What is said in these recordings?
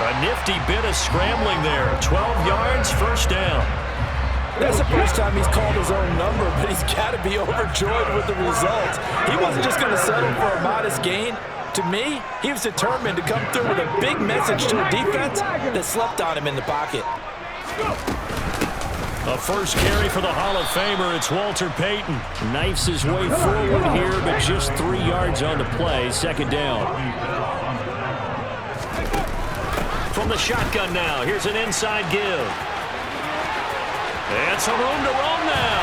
A nifty bit of scrambling there. 12 yards, first down. That's the first time he's called his own number, but he's got to be overjoyed with the results. He wasn't just going to settle for a modest gain. To me, he was determined to come through with a big message to a defense that slept on him in the pocket. A first carry for the Hall of Famer. It's Walter Payton. Knifes his way forward here, but just 3 yards on the play. Second down. From the shotgun now, here's an inside give. And some room to roam now.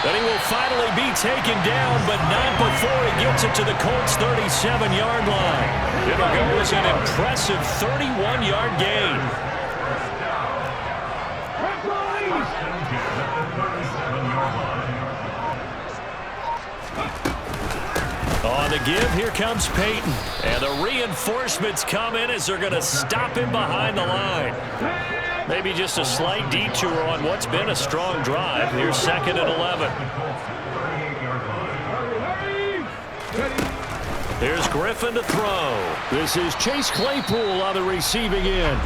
But he will finally be taken down, but not before he gets it to the Colts' 37-yard line. It'll go as an impressive 31-yard gain. On the give, here comes Payton. And the reinforcements come in as they're going to stop him behind the line. Maybe just a slight detour on what's been a strong drive. Here's 2nd and 11. Here's Griffin to throw. This is Chase Claypool on the receiving end.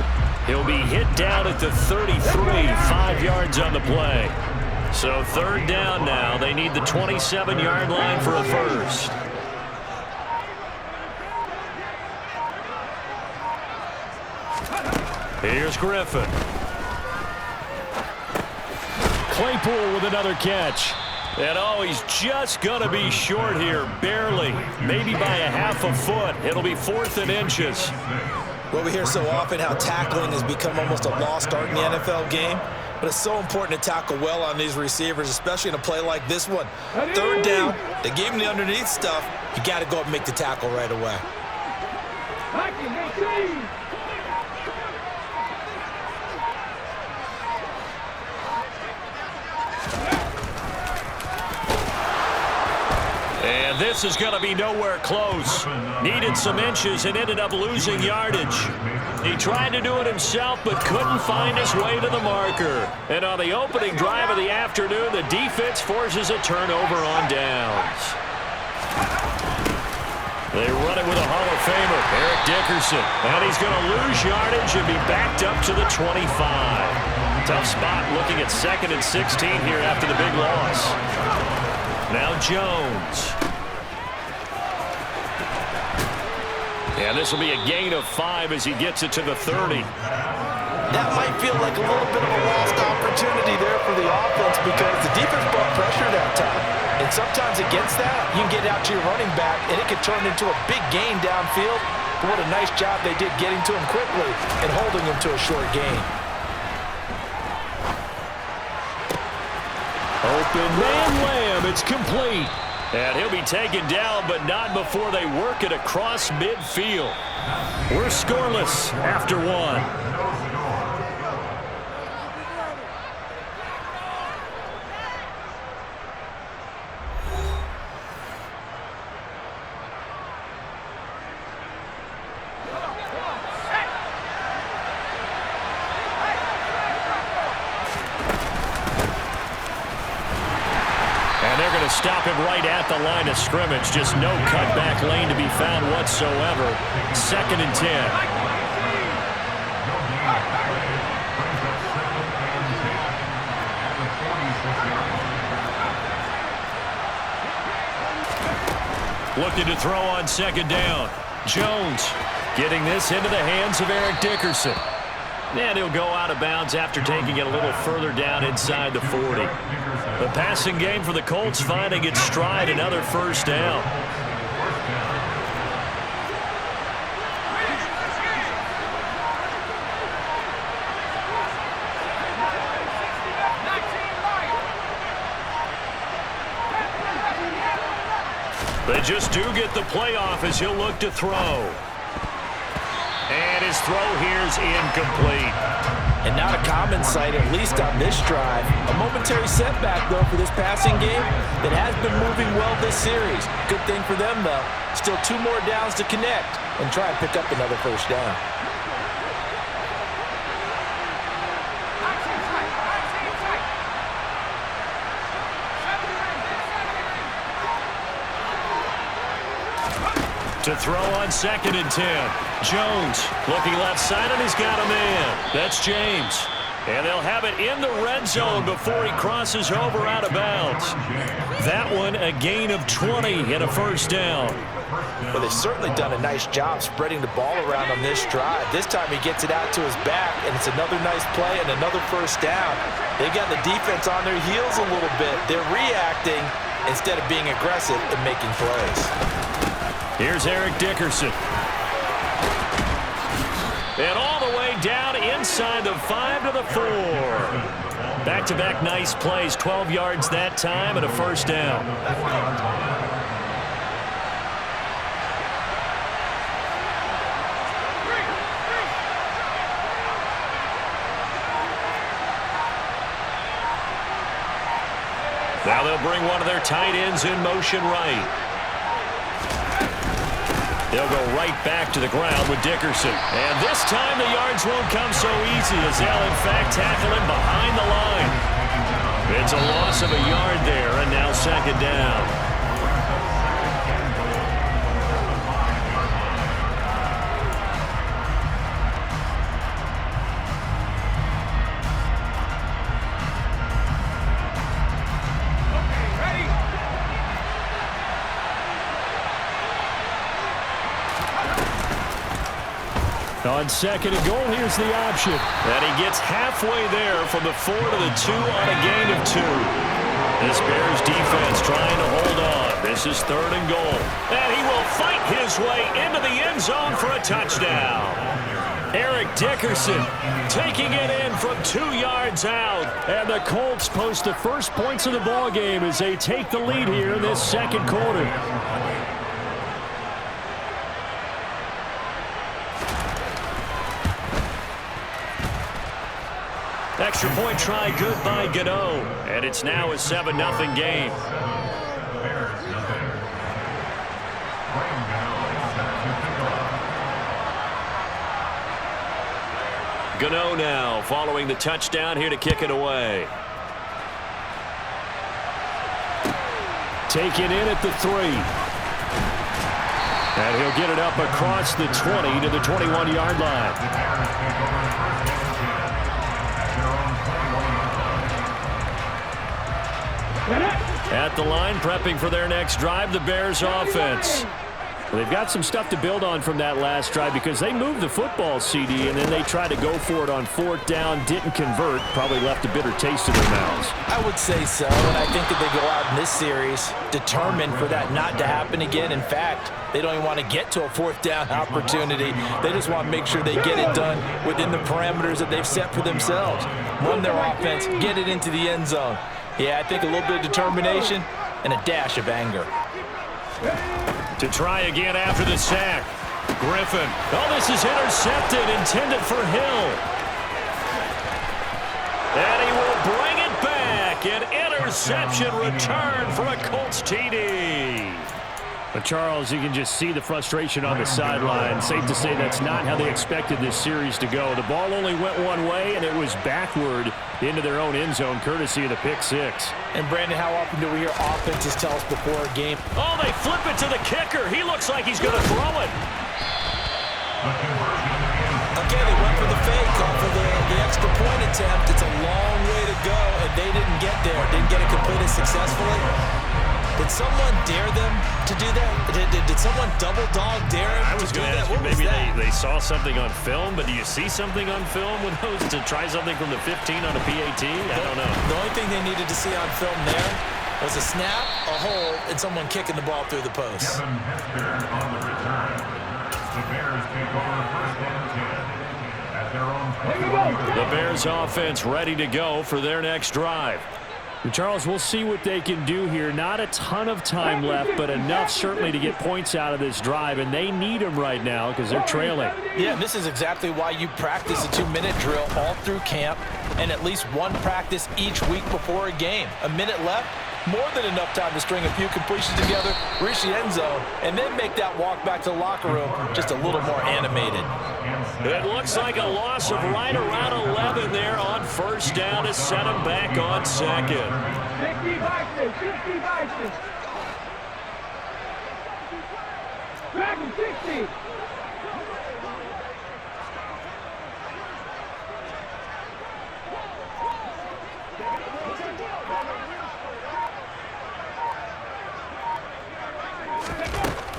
He'll be hit down at the 33, 5 yards on the play. So third down now. They need the 27-yard line for a first. Here's Griffin. Claypool with another catch. And oh, he's just going to be short here, barely. Maybe by a half a foot. It'll be 4th and inches. Well, we hear so often how tackling has become almost a lost art in the NFL game. But it's so important to tackle well on these receivers, especially in a play like this one. Third down, they gave him the underneath stuff. You got to go up and make the tackle right away. And this is going to be nowhere close. Needed some inches and ended up losing yardage. He tried to do it himself but couldn't find his way to the marker. And on the opening drive of the afternoon, the defense forces a turnover on downs. They run it with a Hall of Famer, Eric Dickerson. And he's going to lose yardage and be backed up to the 25. Tough spot looking at 2nd and 16 here after the big loss. Now Jones. And this will be a gain of 5 as he gets it to the 30. That might feel like a little bit of a lost opportunity there for the offense because the defense brought pressure that time. And sometimes against that, you can get out to your running back, and it can turn into a big gain downfield. But what a nice job they did getting to him quickly and holding him to a short gain. Open man Lamb, it's complete. And he'll be taken down, but not before they work it across midfield. We're scoreless after 1. Stop him right at the line of scrimmage. Just no cutback lane to be found whatsoever. 2nd and 10. Looking to throw on 2nd down. Jones getting this into the hands of Eric Dickerson. And he'll go out of bounds after taking it a little further down inside the 40. The passing game for the Colts finding its stride, another first down. They just do get the playoff as he'll look to throw. And his throw here's incomplete. And not a common sight, at least on this drive. A momentary setback, though, for this passing game that has been moving well this series. Good thing for them, though. Still 2 more downs to connect and try and pick up another first down. To throw on 2nd and 10. Jones looking left side, and he's got a man. That's James. And they'll have it in the red zone before he crosses over out of bounds. That one a gain of 20 and a first down. Well, they've certainly done a nice job spreading the ball around on this drive. This time he gets it out to his back, and it's another nice play and another first down. They got the defense on their heels a little bit. They're reacting instead of being aggressive and making plays. Here's Eric Dickerson. And all the way down inside the 5 to the 4. Back-to-back nice plays, 12 yards that time and a first down. Now they'll bring one of their tight ends in motion right. They'll go right back to the ground with Dickerson. And this time the yards won't come so easy as they'll, in fact, tackle him behind the line. It's a loss of a yard there, and now 2nd down. On 2nd and goal, here's the option. And he gets halfway there from the 4 to the 2 on a gain of 2. This Bears defense trying to hold on. This is 3rd and goal. And he will fight his way into the end zone for a touchdown. Eric Dickerson taking it in from 2 yards out. And the Colts post the first points of the ball game as they take the lead here in this 2nd quarter. Extra point try good by Gano. And it's now a 7-0 game. Gano now following the touchdown here to kick it away. Taken in at the 3. And he'll get it up across the 20 to the 21-yard line. At the line, prepping for their next drive, the Bears offense. Well, they've got some stuff to build on from that last drive because they moved the football, CD, and then they tried to go for it on 4th down, didn't convert, probably left a bitter taste in their mouths. I would say so, and I think that they go out in this series determined for that not to happen again. In fact, they don't even want to get to a 4th down opportunity. They just want to make sure they get it done within the parameters that they've set for themselves. Run their offense, get it into the end zone. Yeah, I think a little bit of determination and a dash of anger. To try again after the sack. Griffin. Oh, this is intercepted, intended for Hill. And he will bring it back. An interception return for a Colts TD. But Charles, you can just see the frustration on the sideline. Safe to say that's not how they expected this series to go. The ball only went one way, and it was backward into their own end zone, courtesy of the pick 6. And, Brandon, how often do we hear offenses tell us before a game? Oh, they flip it to the kicker. He looks like he's going to throw it. Okay, they went for the fake off of the extra point attempt. It's a long way to go, and they didn't get there. Didn't get it completed successfully. Did someone dare them to do that? Did someone double dog dare him I was going to ask you, maybe they saw something on film, but do you see something on film with those to try something from the 15 on a PAT? I don't know. The only thing they needed to see on film there was a snap, a hold, and someone kicking the ball through the post. Kevin Hester on the return. The Bears take over 1st and 10 at their own 21. The Bears offense ready to go for their next drive. Charles, we'll see what they can do here. Not a ton of time left, but enough certainly to get points out of this drive, and they need them right now because they're trailing. Yeah, and this is exactly why you practice a 2-minute drill all through camp and at least one practice each week before a game. A minute left, more than enough time to string a few completions together, reach the end zone, and then make that walk back to the locker room just a little more animated. It looks like a loss of right around 11 there on 1st down to set them back on 2nd. 60 boxes.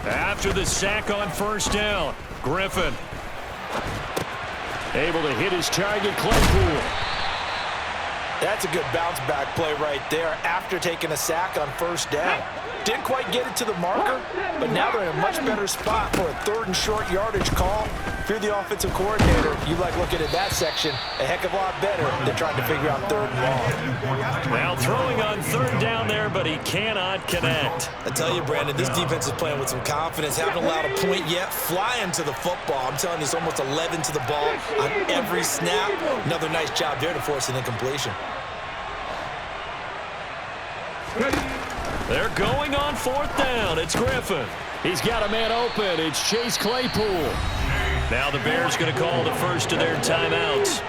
After the sack on first down, Griffin able to hit his target, Claypool. That's a good bounce-back play right there after taking a sack on first down. Didn't quite get it to the marker, but now they're in a much better spot for a 3rd and short yardage call. If you're the offensive coordinator, you like looking at that section a heck of a lot better than trying to figure out 3rd and long. Now throwing on 3rd down there, but he cannot connect. I tell you, Brandon, this defense is playing with some confidence. Haven't allowed a point yet. Flying to the football. I'm telling you, it's almost 11 to the ball on every snap. Another nice job there to force an incompletion. They're going on 4th down. It's Griffin. He's got a man open. It's Chase Claypool. Now the Bears going to call the first of their timeouts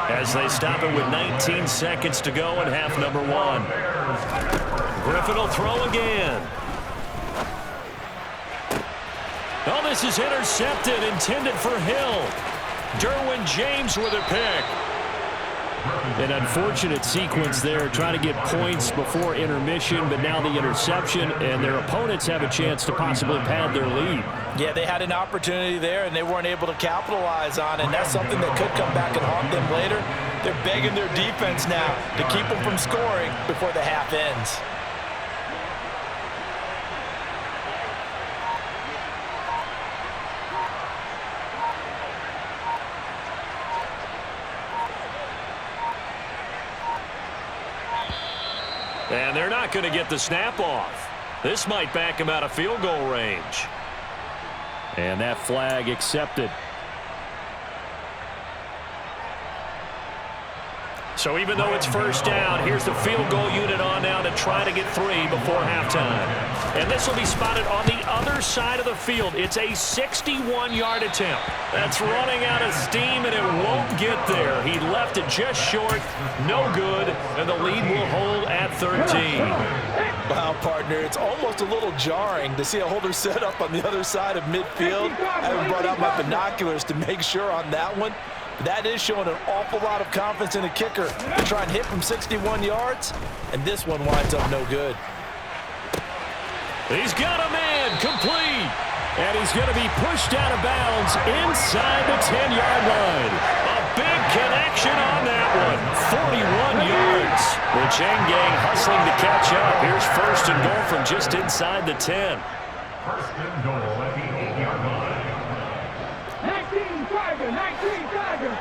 as they stop it with 19 seconds to go in half number 1. Griffin will throw again. Oh, this is intercepted, intended for Hill. Derwin James with a pick. An unfortunate sequence there, trying to get points before intermission, but now the interception, and their opponents have a chance to possibly pad their lead. Yeah, they had an opportunity there, and they weren't able to capitalize on it, and that's something that could come back and haunt them later. They're begging their defense now to keep them from scoring before the half ends. And they're not going to get the snap off. This might back him out of field goal range. And that flag accepted. So even though it's first down, here's the field goal unit on now to try to get 3 before halftime. And this will be spotted on the other side of the field. It's a 61-yard attempt. That's running out of steam, and it won't get there. He left it just short. No good, and the lead will hold at 13. Wow, partner, it's almost a little jarring to see a holder set up on the other side of midfield. I haven't brought out my binoculars to make sure on that one. That is showing an awful lot of confidence in the kicker to try and hit from 61 yards, and this one winds up no good. He's got a man complete, and he's going to be pushed out of bounds inside the 10-yard line. A big connection on that one, 41 yards. The chain gang hustling to catch up. Here's 1st and goal from just inside the 10. 1st and goal at the 8-yard line. 19 Tiger, 19 Tiger.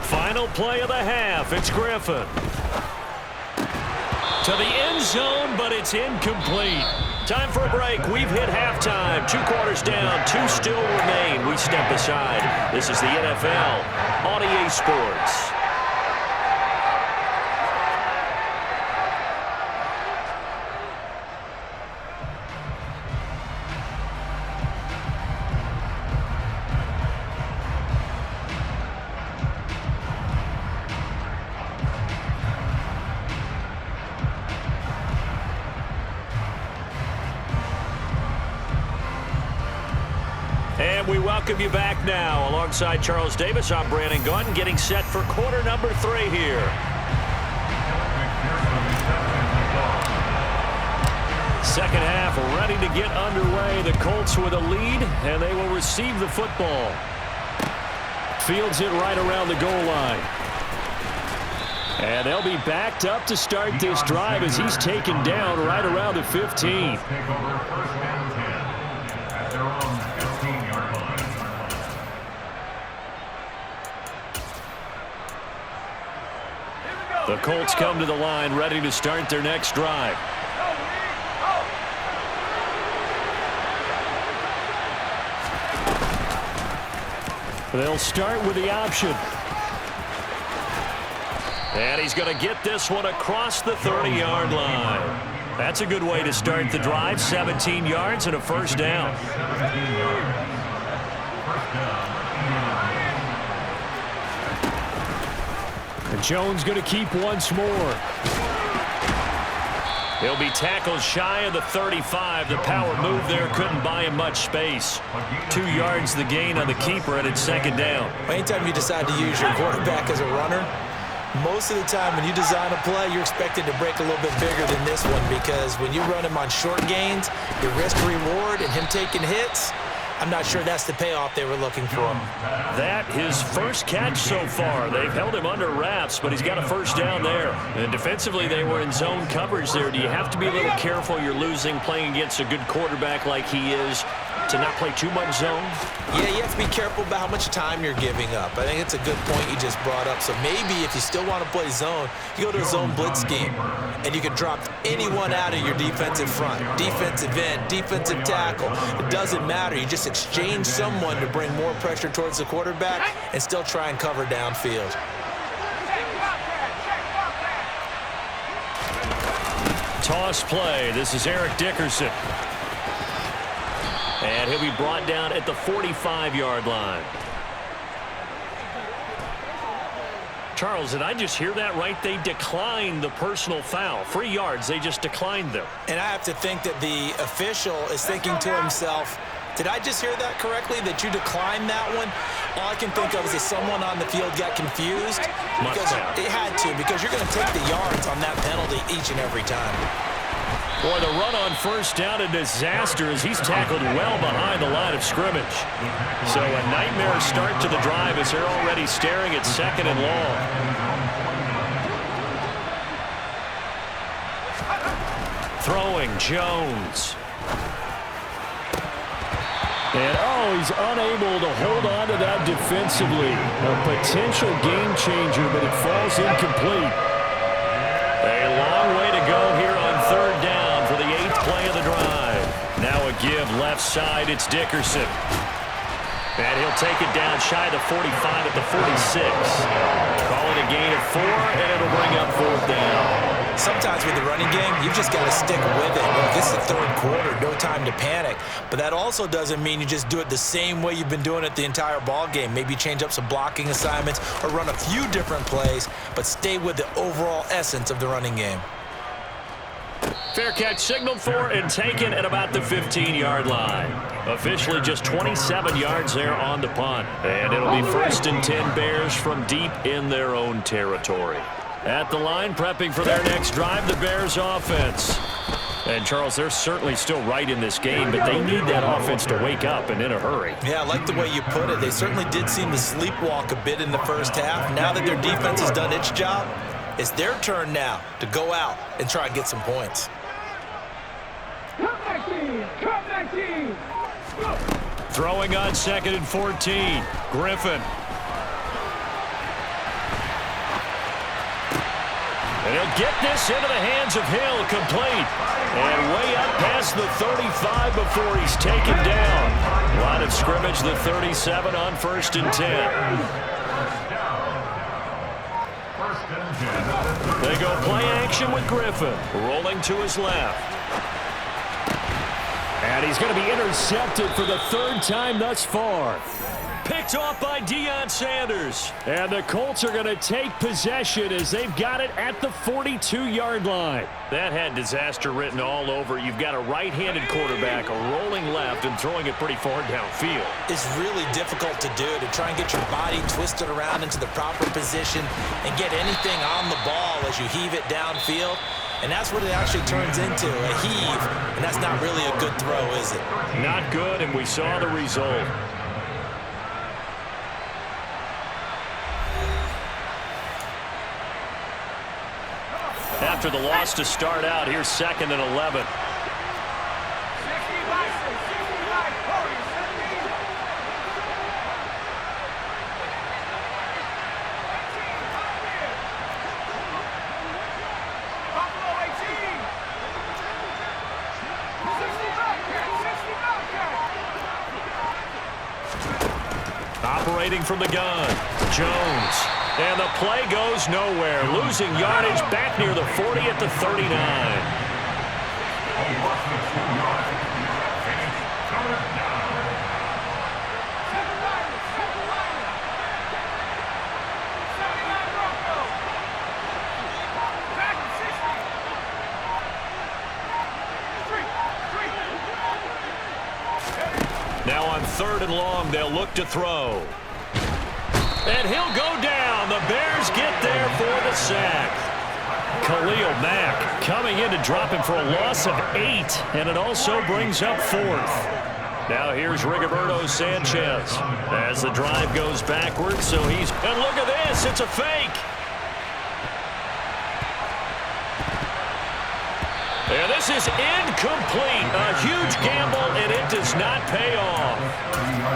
Final play of the half. It's Griffin. To the end zone, but it's incomplete. Time for a break. We've hit halftime. 2 quarters down. 2 still remain. We step aside. This is the NFL on EA Sports. And we welcome you back now. Alongside Charles Davis, I'm Brandon Gunn, getting set for quarter number 3 here. Second half ready to get underway. The Colts with a lead, and they will receive the football. Fields it right around the goal line. And they'll be backed up to start this drive as he's taken down right around the 15. The Colts come to the line ready to start their next drive. They'll start with the option. And he's going to get this one across the 30-yard line. That's a good way to start the drive. 17 yards and a first down. Jones going to keep once more. He'll be tackled shy of the 35. The power move there couldn't buy him much space. 2 yards the gain on the keeper, and it's second down. Anytime you decide to use your quarterback as a runner, most of the time when you design a play, you're expected to break a little bit bigger than this one, because when you run him on short gains, your risk-reward and him taking hits, I'm not sure that's the payoff they were looking for. That his first catch so far. They've held him under wraps, but he's got a first down there. And defensively, they were in zone coverage there. Do you have to be a little careful? You're losing playing against a good quarterback like he is to not play too much zone? Yeah, you have to be careful about how much time you're giving up. I think it's a good point you just brought up. So maybe if you still want to play zone, you go to a zone blitz scheme, and you can drop anyone out of your defensive front, defensive end, defensive tackle. It doesn't matter. You just exchange someone to bring more pressure towards the quarterback and still try and cover downfield. Toss play. This is Eric Dickerson. And he'll be brought down at the 45-yard line. Charles, did I just hear that right? They declined the personal foul. 3 yards, they just declined them. And I have to think that the official is thinking to himself, did I just hear that correctly, that you declined that one? All I can think of is that someone on the field got confused. Because it had to, because you're going to take the yards on that penalty each and every time. Boy, the run on first down, a disaster as he's tackled well behind the line of scrimmage. So a nightmare start to the drive as they're already staring at second and long. Throwing, Jones. And, he's unable to hold on to that defensively. A potential game changer, but it falls incomplete. A long way to go here on third down for the 8th play of the drive. Now a give left side. It's Dickerson. And he'll take it down shy of the 45 at the 46. Call it a gain of 4, and it'll bring up fourth down. Sometimes with the running game, you've just got to stick with it. Look, this is the third quarter, no time to panic. But that also doesn't mean you just do it the same way you've been doing it the entire ball game. Maybe change up some blocking assignments or run a few different plays, but stay with the overall essence of the running game. Fair catch signaled for and taken at about the 15-yard line. Officially just 27 yards there on the punt. And it'll be 1st and 10 Bears from deep in their own territory. At the line, prepping for their next drive, the Bears offense. And, Charles, they're certainly still right in this game, but they need that offense to wake up and in a hurry. Yeah, I like the way you put it. They certainly did seem to sleepwalk a bit in the first half. Now that their defense has done its job, it's their turn now to go out and try and get some points. Come back team! Come back team! Throwing on 2nd and 14. Griffin. And he'll get this into the hands of Hill, complete. And way up past the 35 before he's taken down. Line of scrimmage, the 37 on 1st and 10. They go play action with Griffin, rolling to his left. And he's going to be intercepted for the 3rd time thus far. Picked off by Deion Sanders. And the Colts are going to take possession as they've got it at the 42-yard line. That had disaster written all over. You've got a right-handed quarterback rolling left and throwing it pretty far downfield. It's really difficult to do, to try and get your body twisted around into the proper position and get anything on the ball as you heave it downfield. And that's what it actually turns into, a heave. And that's not really a good throw, is it? Not good, and we saw the result. After the loss to start out, here's 2nd and 11. Operating from the gun, Jones. And the play goes nowhere. Losing yardage back near the 40 at the 39. 3rd and long. They'll look to throw. And he'll go down. The Bears get there for the sack. Khalil Mack coming in to drop him for a loss of 8, and it also brings up 4th. Now here's Rigoberto Sanchez as the drive goes backwards. So he's, and look at this, it's a fake. And this is incomplete. A huge gamble, and it does not pay off.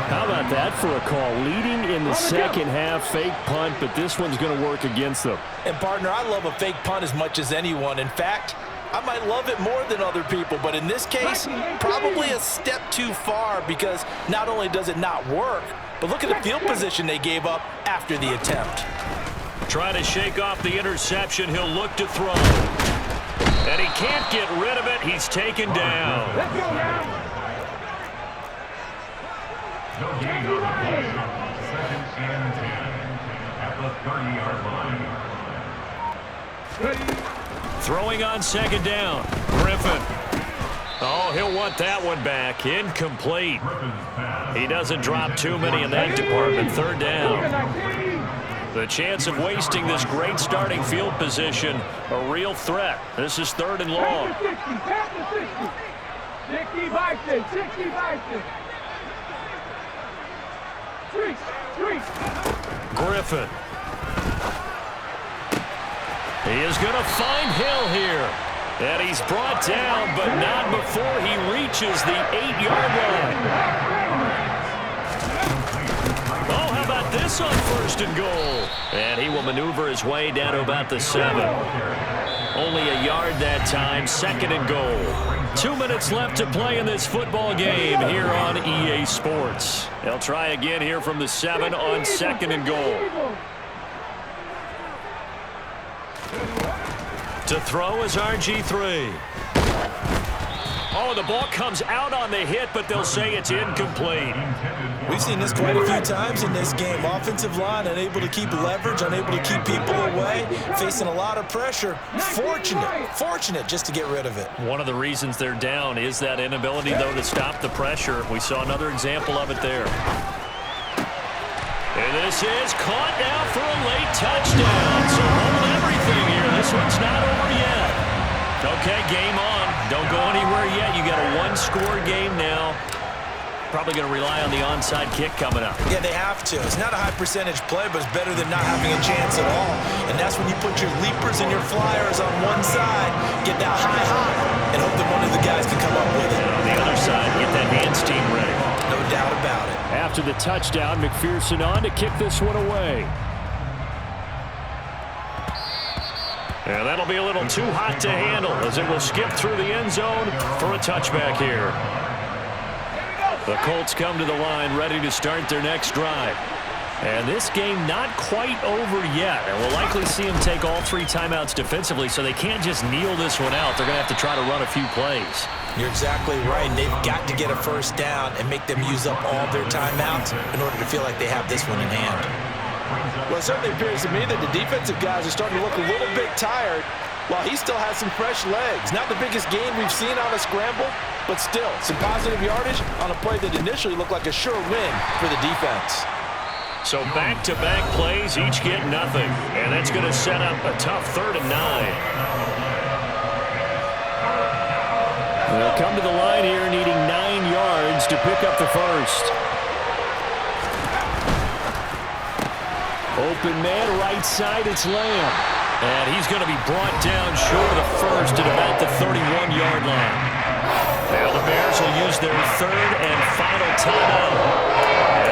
How about that for a call? Leading in the second half, fake punt, but this one's going to work against them. And, partner, I love a fake punt as much as anyone. In fact, I might love it more than other people, but in this case, probably a step too far because not only does it not work, but look at the field position they gave up after the attempt. Trying to shake off the interception. He'll look to throw. And he can't get rid of it. He's taken down. Let's go now. No gain on the play. 2nd and 10 at the 30-yard line. Ready. Throwing on 2nd down. Griffin. Oh, he'll want that one back. Incomplete. He doesn't drop too many in that department. 3rd down. The chance of wasting this great starting field position, a real threat. This is 3rd and long. 60, 60 Bison, 60 Bison. Griffin. He is going to find Hill here. And he's brought down, but not before he reaches the 8-yard line. Oh, how about this on 1st and goal? And he will maneuver his way down to about the 7. Only a yard that time, 2nd and goal. 2 minutes left to play in this football game here on EA Sports. They'll try again here from the 7 on 2nd and goal. To throw is RG3. Oh, the ball comes out on the hit, but they'll say it's incomplete. We've seen this quite a few times in this game. Offensive line unable to keep leverage, unable to keep people away, facing a lot of pressure. Fortunate just to get rid of it. One of the reasons they're down is that inability, though, to stop the pressure. We saw another example of it there. And this is caught now for a late touchdown. So hold everything here. This one's not over yet. Okay, game on. Don't go anywhere yet. You got a 1-score game now. Probably going to rely on the onside kick coming up. Yeah, they have to. It's not a high percentage play, but it's better than not having a chance at all. And that's when you put your leapers and your flyers on one side, get that high, and hope that one of the guys can come up with it. And on the other side, get that hands team ready. No doubt about it. After the touchdown, McPherson on to kick this one away. And that'll be a little too hot to handle as it will skip through the end zone for a touchback here. The Colts come to the line ready to start their next drive. And this game not quite over yet. And we'll likely see them take all 3 timeouts defensively, so they can't just kneel this one out. They're going to have to try to run a few plays. You're exactly right. They've got to get a 1st down and make them use up all their timeouts in order to feel like they have this one in hand. Well, it certainly appears to me that the defensive guys are starting to look a little bit tired while he still has some fresh legs. Not the biggest gain we've seen on a scramble, but still some positive yardage on a play that initially looked like a sure win for the defense. So back-to-back plays, each get nothing. And that's going to set up a tough 3rd and 9. They'll come to the line here needing 9 yards to pick up the 1st. Open man, right side, it's Lamb. And he's going to be brought down short of the 1st at about the 31-yard line. Now the Bears will use their 3rd and final timeout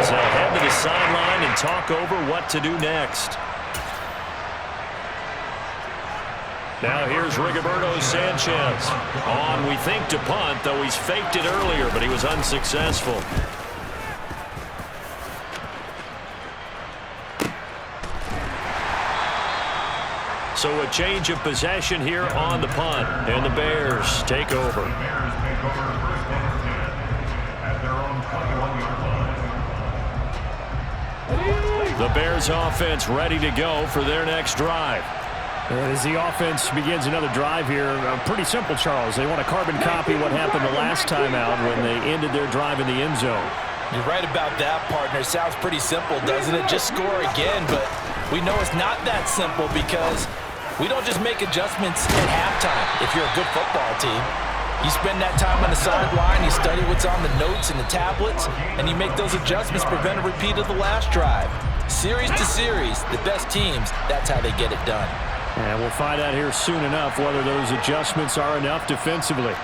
as they'll head to the sideline and talk over what to do next. Now here's Rigoberto Sanchez. On, we think, to punt, though he's faked it earlier, but he was unsuccessful. So a change of possession here on the punt, and the Bears take over. The Bears take over 1st and 10 at their own 21-yard line. The Bears offense ready to go for their next drive. And as the offense begins another drive here, pretty simple, Charles. They want to carbon copy what happened the last time out when they ended their drive in the end zone. You're right about that, partner. It sounds pretty simple, doesn't it? Just score again, but we know it's not that simple because we don't just make adjustments at halftime if you're a good football team. You spend that time on the sideline, you study what's on the notes and the tablets, and you make those adjustments to prevent a repeat of the last drive. Series to series, the best teams, that's how they get it done. And we'll find out here soon enough whether those adjustments are enough defensively.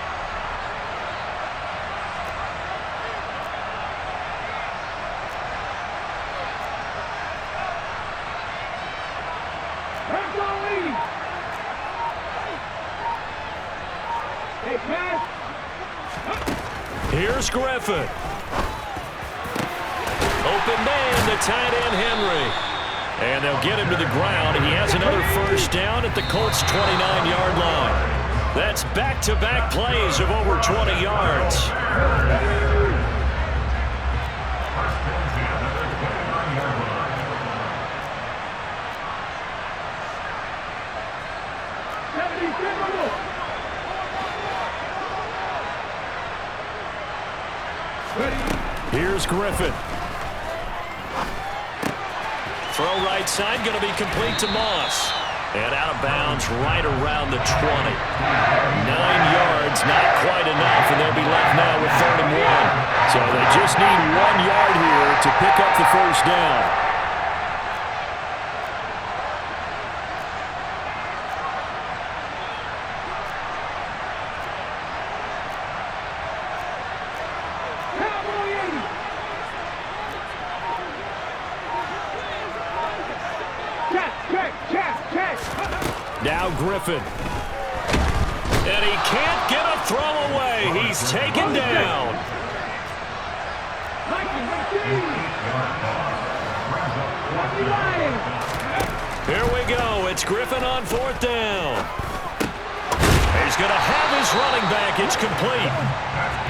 Here's Griffin. Open man to tight end Henry. And they'll get him to the ground. He has another first down at the Colts' 29-yard line. That's back-to-back plays of over 20 yards. Here's Griffin. Throw right side, going to be complete to Moss. And out of bounds right around the 20. 9 yards, not quite enough, and they'll be left now with 3rd and 1. So they just need 1 yard here to pick up the first down. Now Griffin. And he can't get a throw away. He's taken down. Here we go. It's Griffin on 4th down. He's going to have his running back. It's complete.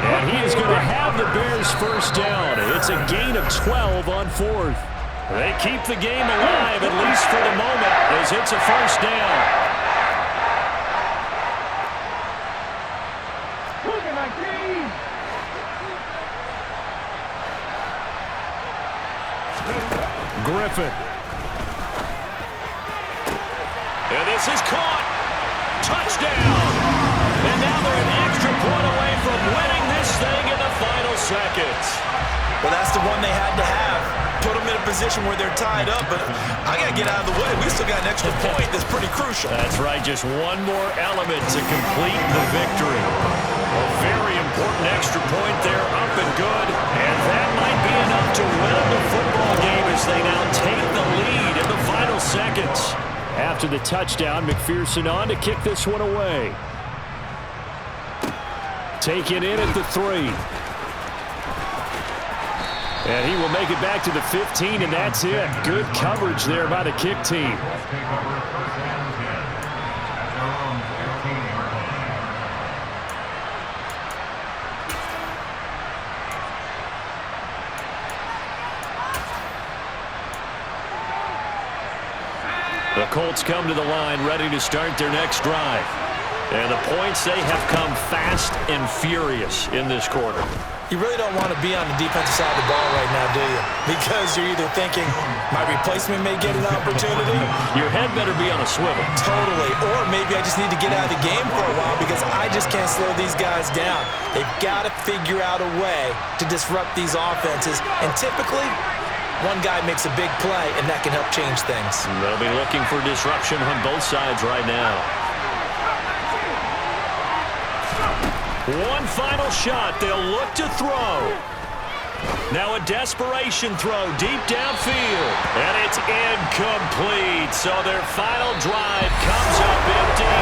And he is going to have the Bears first down. It's a gain of 12 on 4th. They keep the game alive, at least for the moment, as it's a first down. Griffin. And this is caught. Touchdown. And now they're an extra point away from winning this thing in the final seconds. Well, that's the one they had to have. Put them in a position where they're tied up, but I got to get out of the way. We still got an extra point that's pretty crucial. That's right. Just one more element to complete the victory. A very important extra point there, up and good. And that might be enough to win the football game as they now take the lead in the final seconds. After the touchdown, McPherson on to kick this one away. Taken in at the 3. And he will make it back to the 15, and that's it. Good coverage there by the kick team. The Colts come to the line ready to start their next drive. And the points, they have come fast and furious in this quarter. You really don't want to be on the defensive side of the ball right now, do you? Because you're either thinking, my replacement may get an opportunity. Your head better be on a swivel. Totally. Or maybe I just need to get out of the game for a while because I just can't slow these guys down. They've got to figure out a way to disrupt these offenses. And typically, one guy makes a big play, and that can help change things. They'll be looking for disruption on both sides right now. One final shot. They'll look to throw. Now a desperation throw deep downfield. And it's incomplete. So their final drive comes up empty.